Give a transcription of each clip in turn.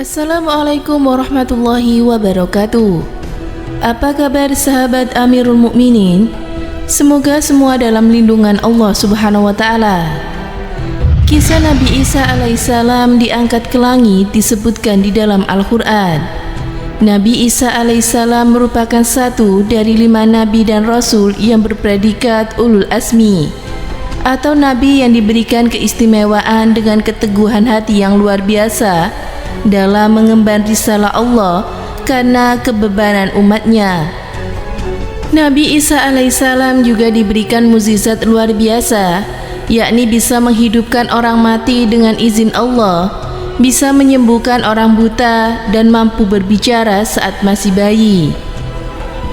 Assalamualaikum warahmatullahi wabarakatuh. Apa kabar sahabat Amirul Mukminin? Semoga semua dalam lindungan Allah Subhanahu wa taala. Kisah Nabi Isa alaihissalam diangkat ke langit disebutkan di dalam Al-Qur'an. Nabi Isa alaihissalam merupakan satu dari 5 nabi dan rasul yang berpredikat ulul azmi, atau nabi yang diberikan keistimewaan dengan keteguhan hati yang luar biasa dalam mengemban risalah Allah karena kebebanan umatnya. Nabi Isa alaihissalam juga diberikan mukjizat luar biasa, yakni bisa menghidupkan orang mati dengan izin Allah, bisa menyembuhkan orang buta, dan mampu berbicara saat masih bayi.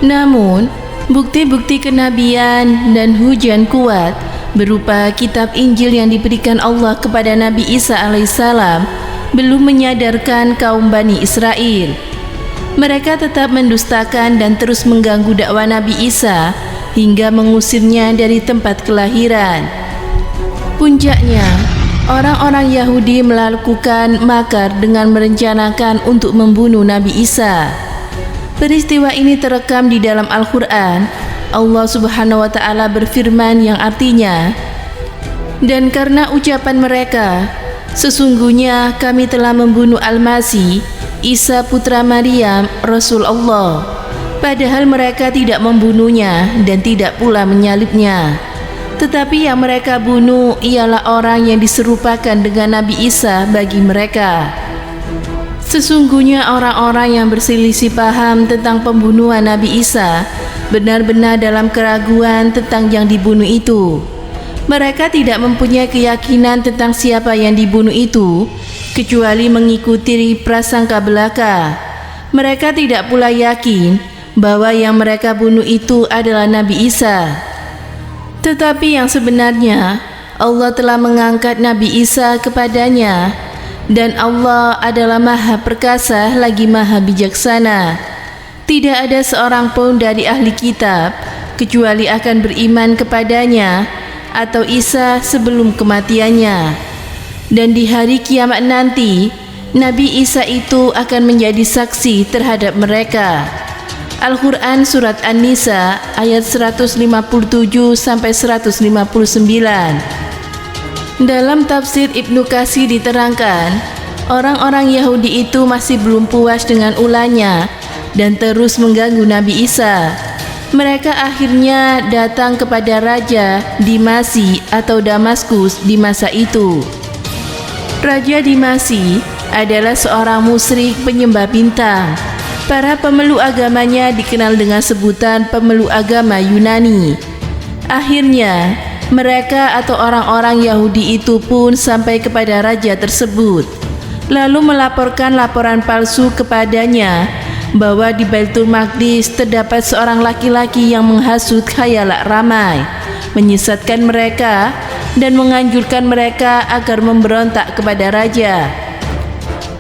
Namun, bukti-bukti kenabian dan hujan kuat berupa kitab Injil yang diberikan Allah kepada Nabi Isa alaihissalam belum menyadarkan kaum Bani Israel. Mereka tetap mendustakan dan terus mengganggu dakwah Nabi Isa hingga mengusirnya dari tempat kelahiran. Puncaknya, orang-orang Yahudi melakukan makar dengan merencanakan untuk membunuh Nabi Isa. Peristiwa ini terekam di dalam Al-Quran. Allah Subhanahu wa ta'ala berfirman yang artinya, "Dan karena ucapan mereka, sesungguhnya kami telah membunuh Al-Masih, Isa putra Maryam, Rasul Allah, padahal mereka tidak membunuhnya dan tidak pula menyalibnya. Tetapi yang mereka bunuh ialah orang yang diserupakan dengan Nabi Isa bagi mereka. Sesungguhnya orang-orang yang berselisih paham tentang pembunuhan Nabi Isa benar-benar dalam keraguan tentang yang dibunuh itu. Mereka tidak mempunyai keyakinan tentang siapa yang dibunuh itu, kecuali mengikuti prasangka belaka. Mereka tidak pula yakin bahwa yang mereka bunuh itu adalah Nabi Isa. Tetapi yang sebenarnya, Allah telah mengangkat Nabi Isa kepadanya, dan Allah adalah Maha Perkasa lagi Maha Bijaksana. Tidak ada seorang pun dari ahli kitab kecuali akan beriman kepadanya atau Isa sebelum kematiannya. Dan di hari kiamat nanti, Nabi Isa itu akan menjadi saksi terhadap mereka." Al-Quran Surat An-Nisa ayat 157-159. Dalam tafsir Ibnu Katsir diterangkan, orang-orang Yahudi itu masih belum puas dengan ulahnya dan terus mengganggu Nabi Isa. Mereka akhirnya datang kepada Raja Dimasi atau Damaskus di masa itu. Raja Dimasi adalah seorang musyrik penyembah bintang. Para pemeluk agamanya dikenal dengan sebutan pemeluk agama Yunani. Akhirnya, mereka atau orang-orang Yahudi itu pun sampai kepada raja tersebut, lalu melaporkan laporan palsu kepadanya bahwa di Baitul Maqdis terdapat seorang laki-laki yang menghasut khayalak ramai, menyesatkan mereka dan menganjurkan mereka agar memberontak kepada raja.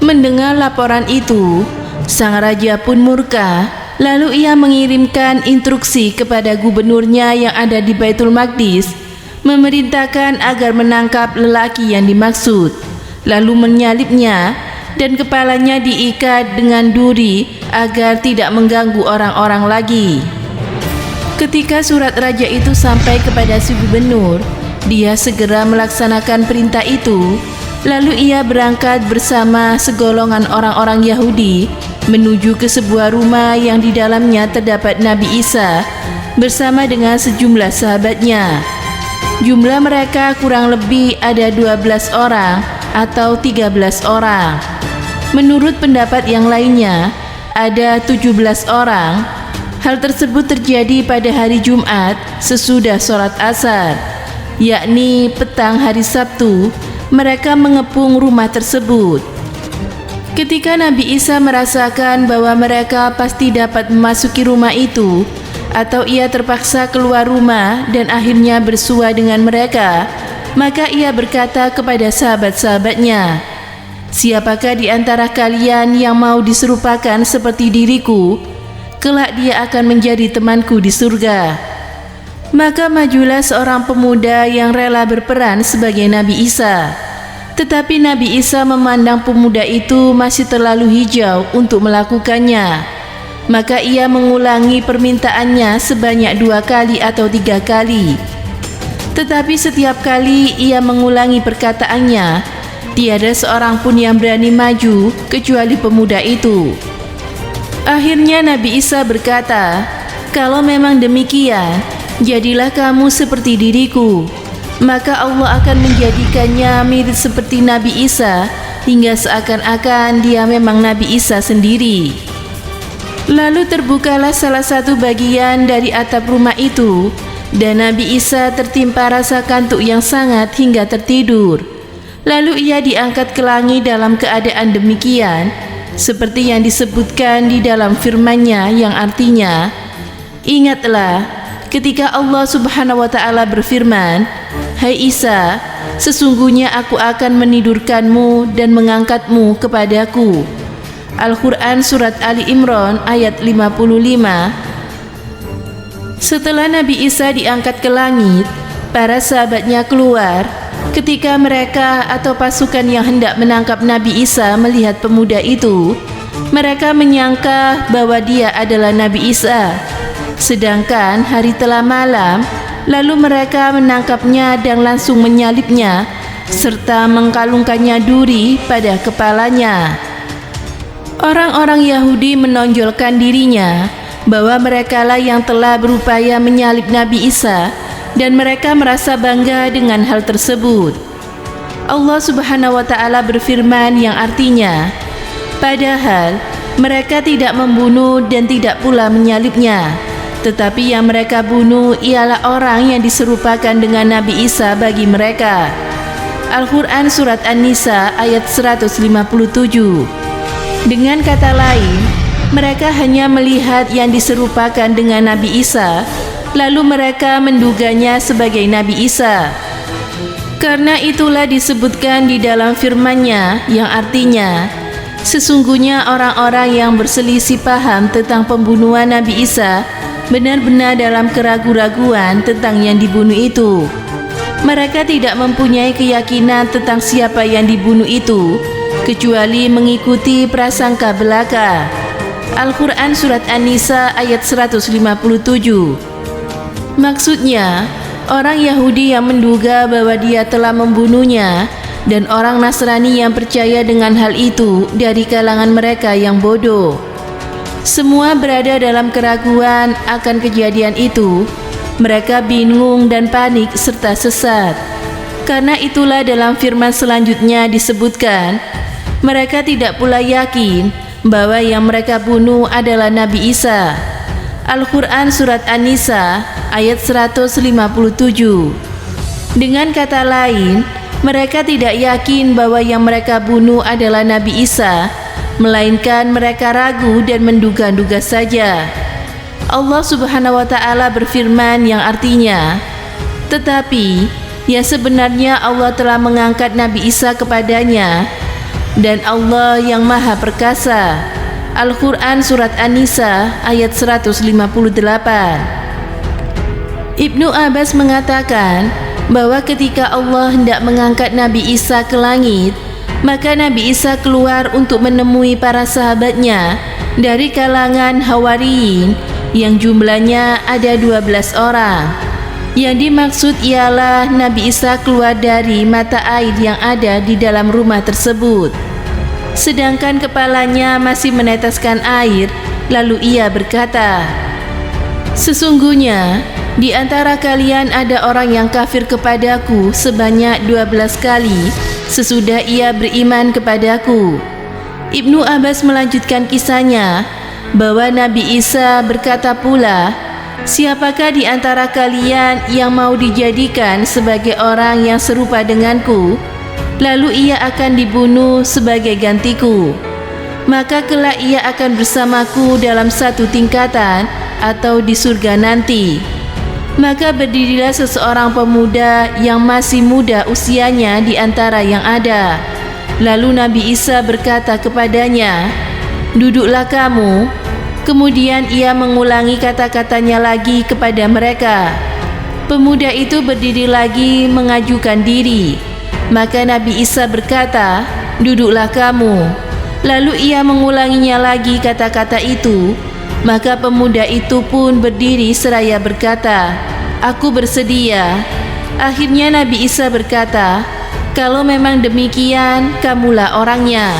Mendengar laporan itu, sang raja pun murka, lalu ia mengirimkan instruksi kepada gubernurnya yang ada di Baitul Maqdis, memerintahkan agar menangkap lelaki yang dimaksud, lalu menyalibnya dan kepalanya diikat dengan duri agar tidak mengganggu orang-orang lagi. Ketika surat raja itu sampai kepada si gubernur, dia segera melaksanakan perintah itu. Lalu ia berangkat bersama segolongan orang-orang Yahudi menuju ke sebuah rumah yang di dalamnya terdapat Nabi Isa bersama dengan sejumlah sahabatnya. Jumlah mereka kurang lebih ada 12 orang atau 13 orang. Menurut pendapat yang lainnya, ada 17 orang. Hal tersebut terjadi pada hari Jumat sesudah sholat asar, yakni petang hari Sabtu. Mereka mengepung rumah tersebut. Ketika Nabi Isa merasakan bahwa mereka pasti dapat memasuki rumah itu, atau ia terpaksa keluar rumah dan akhirnya bersua dengan mereka, maka ia berkata kepada sahabat-sahabatnya, "Siapakah di antara kalian yang mau diserupakan seperti diriku? Kelak dia akan menjadi temanku di surga." Maka majulah seorang pemuda yang rela berperan sebagai Nabi Isa. Tetapi Nabi Isa memandang pemuda itu masih terlalu hijau untuk melakukannya. Maka ia mengulangi permintaannya sebanyak 2 kali atau 3 kali. Tetapi setiap kali ia mengulangi perkataannya, tiada seorang pun yang berani maju kecuali pemuda itu. Akhirnya Nabi Isa berkata, "Kalau memang demikian, jadilah kamu seperti diriku." Maka Allah akan menjadikannya mirip seperti Nabi Isa hingga seakan-akan dia memang Nabi Isa sendiri. Lalu terbukalah salah satu bagian dari atap rumah itu, dan Nabi Isa tertimpa rasa kantuk yang sangat hingga tertidur. Lalu ia diangkat ke langit dalam keadaan demikian, seperti yang disebutkan di dalam firman-Nya yang artinya, "Ingatlah ketika Allah Subhanahu wa Ta'ala berfirman, 'Hai Isa, sesungguhnya aku akan menidurkanmu dan mengangkatmu kepadaku.'" Al-Quran Surat Ali Imran ayat 55. Setelah Nabi Isa diangkat ke langit, para sahabatnya keluar. Ketika mereka atau pasukan yang hendak menangkap Nabi Isa melihat pemuda itu, mereka menyangka bahwa dia adalah Nabi Isa. Sedangkan hari telah malam, lalu mereka menangkapnya dan langsung menyalibnya serta mengkalungkannya duri pada kepalanya. Orang-orang Yahudi menonjolkan dirinya bahwa merekalah yang telah berupaya menyalib Nabi Isa, dan mereka merasa bangga dengan hal tersebut. Allah Subhanahu wa Ta'ala berfirman yang artinya, "Padahal mereka tidak membunuh dan tidak pula menyalibnya, tetapi yang mereka bunuh ialah orang yang diserupakan dengan Nabi Isa bagi mereka." Al-Quran Surat An-Nisa ayat 157. Dengan kata lain, mereka hanya melihat yang diserupakan dengan Nabi Isa, lalu mereka menduganya sebagai Nabi Isa. Karena itulah disebutkan di dalam firman-Nya yang artinya, "Sesungguhnya orang-orang yang berselisih paham tentang pembunuhan Nabi Isa benar-benar dalam keraguan-raguan tentang yang dibunuh itu. Mereka tidak mempunyai keyakinan tentang siapa yang dibunuh itu, kecuali mengikuti prasangka belaka." Al-Quran Surat An-Nisa ayat 157. Maksudnya, orang Yahudi yang menduga bahwa dia telah membunuhnya, dan orang Nasrani yang percaya dengan hal itu dari kalangan mereka yang bodoh. Semua berada dalam keraguan akan kejadian itu. Mereka bingung dan panik serta sesat. Karena itulah dalam firman selanjutnya disebutkan, mereka tidak pula yakin bahwa yang mereka bunuh adalah Nabi Isa. Al-Quran Surat An-Nisa ayat 157. Dengan kata lain, mereka tidak yakin bahwa yang mereka bunuh adalah Nabi Isa, melainkan mereka ragu dan menduga-duga saja. Allah Subhanahu wa Ta'ala berfirman yang artinya, "Tetapi yang sebenarnya Allah telah mengangkat Nabi Isa kepadanya, dan Allah yang Maha Perkasa." Al-Quran Surat An-Nisa ayat 158. Ibnu Abbas mengatakan bahwa ketika Allah hendak mengangkat Nabi Isa ke langit, maka Nabi Isa keluar untuk menemui para sahabatnya dari kalangan Hawariyin yang jumlahnya ada 12 orang. Yang dimaksud ialah Nabi Isa keluar dari mata air yang ada di dalam rumah tersebut, sedangkan kepalanya masih meneteskan air. Lalu ia berkata, "Sesungguhnya di antara kalian ada orang yang kafir kepadaku sebanyak 12 kali sesudah ia beriman kepadaku." Ibnu Abbas melanjutkan kisahnya bahwa Nabi Isa berkata pula, "Siapakah di antara kalian yang mau dijadikan sebagai orang yang serupa denganku? Lalu ia akan dibunuh sebagai gantiku. Maka kelak ia akan bersamaku dalam satu tingkatan atau di surga nanti." Maka berdirilah seseorang pemuda yang masih muda usianya di antara yang ada. Lalu Nabi Isa berkata kepadanya, "Duduklah kamu." Kemudian ia mengulangi kata-katanya lagi kepada mereka. Pemuda itu berdiri lagi mengajukan diri. Maka Nabi Isa berkata, "Duduklah kamu." Lalu ia mengulanginya lagi kata-kata itu. Maka pemuda itu pun berdiri seraya berkata, "Aku bersedia." Akhirnya Nabi Isa berkata, "Kalau memang demikian, kamulah orangnya."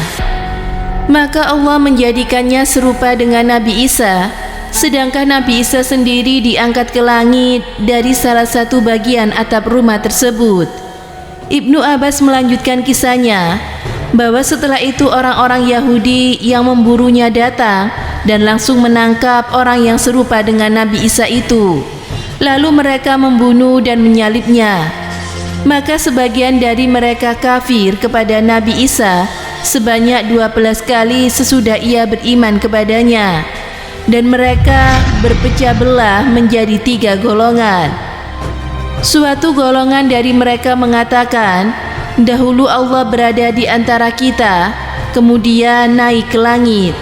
Maka Allah menjadikannya serupa dengan Nabi Isa, sedangkan Nabi Isa sendiri diangkat ke langit dari salah satu bagian atap rumah tersebut. Ibnu Abbas melanjutkan kisahnya, bahwa setelah itu orang-orang Yahudi yang memburunya datang dan langsung menangkap orang yang serupa dengan Nabi Isa itu. Lalu mereka membunuh dan menyalibnya. Maka sebagian dari mereka kafir kepada Nabi Isa sebanyak 12 kali sesudah ia beriman kepadanya, dan mereka berpecah belah menjadi 3 golongan. Suatu golongan dari mereka mengatakan, "Dahulu Allah berada di antara kita, kemudian naik ke langit."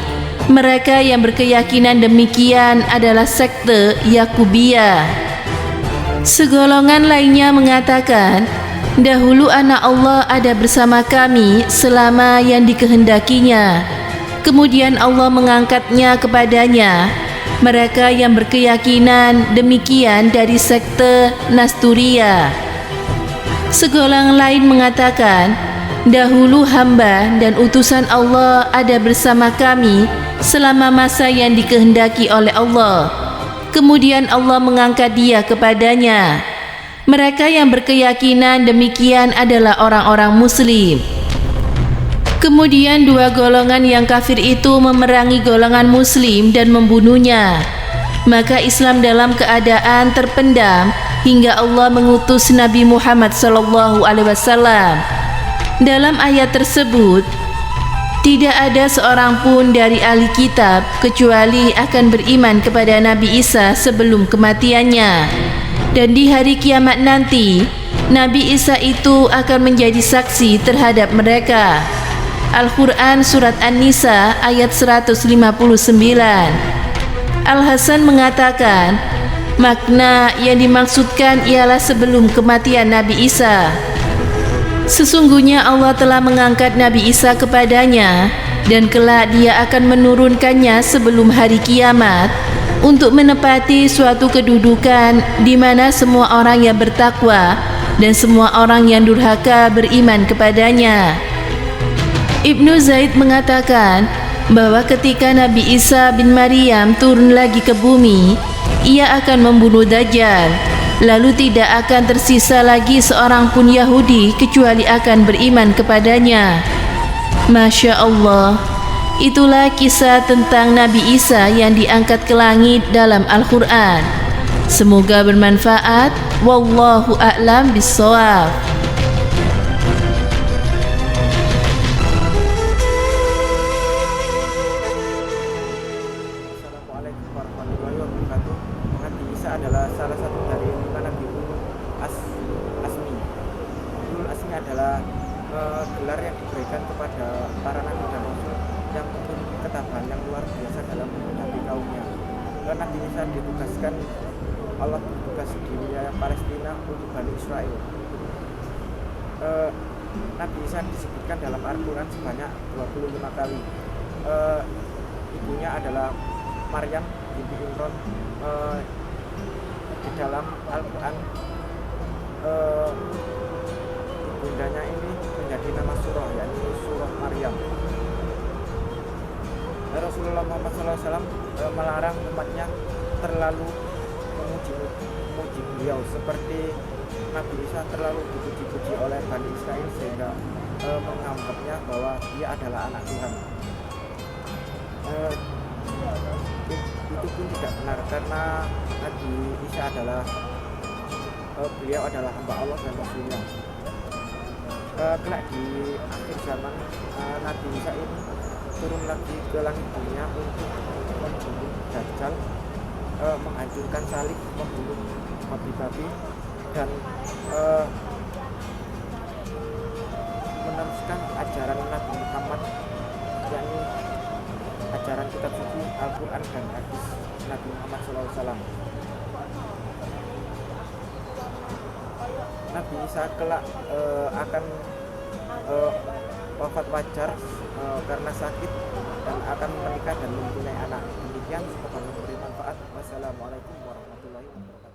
Mereka yang berkeyakinan demikian adalah sekte Yakubiyah. Segolongan lainnya mengatakan, "Dahulu anak Allah ada bersama kami selama yang dikehendakinya, kemudian Allah mengangkatnya kepadanya." Mereka yang berkeyakinan demikian dari sekte Nasturia. Segolongan lain mengatakan, "Dahulu hamba dan utusan Allah ada bersama kami selama masa yang dikehendaki oleh Allah, kemudian Allah mengangkat dia kepadanya." Mereka yang berkeyakinan demikian adalah orang-orang Muslim. Kemudian 2 golongan yang kafir itu memerangi golongan Muslim dan membunuhnya. Maka Islam dalam keadaan terpendam hingga Allah mengutus Nabi Muhammad SAW. Dalam ayat tersebut, tidak ada seorang pun dari ahli kitab kecuali akan beriman kepada Nabi Isa sebelum kematiannya. Dan di hari kiamat nanti, Nabi Isa itu akan menjadi saksi terhadap mereka. Al-Quran Surat An-Nisa ayat 159. Al-Hasan mengatakan, makna yang dimaksudkan ialah sebelum kematian Nabi Isa. Sesungguhnya Allah telah mengangkat Nabi Isa kepadanya, dan kelak dia akan menurunkannya sebelum hari kiamat untuk menepati suatu kedudukan di mana semua orang yang bertakwa dan semua orang yang durhaka beriman kepadanya. Ibnu Zaid mengatakan bahwa ketika Nabi Isa bin Maryam turun lagi ke bumi, ia akan membunuh Dajjal. Lalu tidak akan tersisa lagi seorang pun Yahudi kecuali akan beriman kepadanya. Masya Allah, itulah kisah tentang Nabi Isa yang diangkat ke langit dalam Al-Quran. Semoga bermanfaat. Wallahu a'lam bishawab. Assalamualaikum warahmatullahi wabarakatuh. Nabi Isa adalah salah satu dari 5 Nabi Asmi. Ulul Asmi adalah gelar yang diberikan kepada para nabi dan rasul yang memiliki ketabahan yang luar biasa dalam menghadapi kaumnya. Nabi Isa ditugaskan Allah bertugas di wilayah Palestina untuk Bani Israel. Nabi Isa disebutkan dalam Al-Quran sebanyak 25 kali. Ibunya adalah Maryam binti Imran. Di dalam Al-Quran ibundanya ini menjadi nama surah, yakni surah Maryam. Rasulullah Muhammad SAW melarang umatnya terlalu memuji beliau, seperti Nabi Isa terlalu dipuji-puji oleh Bani Israel sehingga menganggapnya bahwa dia adalah anak Tuhan. Itu pun tidak benar, karena Nabi Isa adalah beliau adalah hamba Allah dan Rasulnya. Kelak di akhir zaman, Nabi Isa ini turun lagi ke langit dunia untuk membunuh Dajjal, menghancurkan salib, membunuh babi-babi, dan meneruskan ajaran Nabi Muhammad, yakni ajaran kitab suci Al-Quran dan hadis Nabi Muhammad SAW. Nabi Isa kelak akan wafat wajar karena sakit dan akan menikah dan mempunyai anak. Demikian, semoga memberi manfaat. Wassalamualaikum warahmatullahi wabarakatuh.